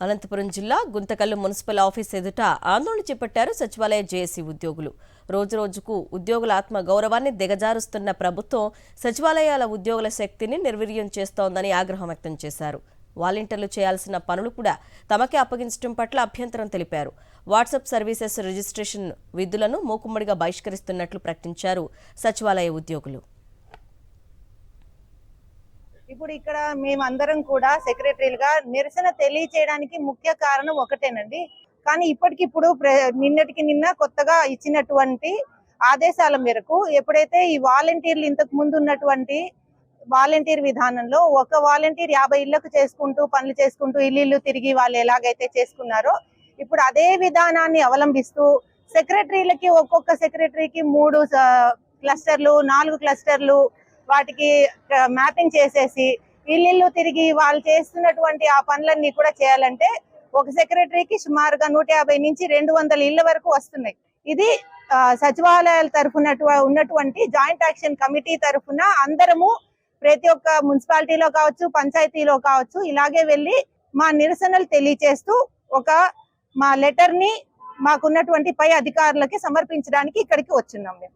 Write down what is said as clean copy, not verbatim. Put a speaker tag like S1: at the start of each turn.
S1: అనంతపురం జిల్లా Guntakal municipal office ఎదుట ఆందోళన చేపట్టారు సచివాలయ జేఏసీ ఉద్యోగులు. రోజురోజుకు ఉద్యోగుల ఆత్మ గౌరవాన్ని దిగజారుస్తున్న ప్రభుత్వం సచివాలయాల ఉద్యోగుల శక్తిని నిర్వీర్యం చేస్తోందని ఆగ్రహం వ్యక్తం చేశారు. వాలంటీర్లు చేయాల్సిన పనులు కూడా తమకే అప్పగించడం పట్ల అభ్యంతరం తెలిపారు. వాట్సాప్ సర్వీసెస్ రిజిస్ట్రేషన్ విధులను మూకుమ్మడిగా బహిష్కరిస్తున్నట్లు ప్రకటించారు సచివాలయ ఉద్యోగులు.
S2: ఇప్పుడు ఇక్కడ మేమందరం కూడా సెక్రటరీలుగా నిరసన తెలియచేయడానికి ముఖ్య కారణం ఒకటేనండి. కానీ ఇప్పటికిప్పుడు నిన్నటికి నిన్న కొత్తగా ఇచ్చినటువంటి ఆదేశాల మేరకు ఎప్పుడైతే ఈ వాలంటీర్లు ఇంతకు ముందు ఉన్నటువంటి వాలంటీర్ విధానంలో ఒక వాలంటీర్ 50 ఇళ్లకు చేసుకుంటూ పనులు చేసుకుంటూ ఇల్లు తిరిగి వాళ్ళు ఎలాగైతే చేసుకున్నారో ఇప్పుడు అదే విధానాన్ని అవలంబిస్తూ సెక్రటరీలకి ఒక్కొక్క సెక్రటరీకి 3 క్లస్టర్లు 4 క్లస్టర్లు వాటికి మ్యాపింగ్ చేసేసి ఇల్లు తిరిగి వాళ్ళు చేస్తున్నటువంటి ఆ పనులన్నీ కూడా చేయాలంటే ఒక సెక్రటరీకి సుమారుగా 150 నుంచి 200 ఇళ్ల వరకు వస్తున్నాయి. ఇది సచివాలయాల తరఫున ఉన్నటువంటి జాయింట్ యాక్షన్ కమిటీ తరఫున అందరము ప్రతి ఒక్క మున్సిపాలిటీలో కావచ్చు పంచాయతీలో కావచ్చు ఇలాగే వెళ్ళి మా నిరసనలు తెలియచేస్తూ మా లెటర్ ని మాకున్నటువంటి పై అధికారులకి సమర్పించడానికి ఇక్కడికి వచ్చున్నాం మేము.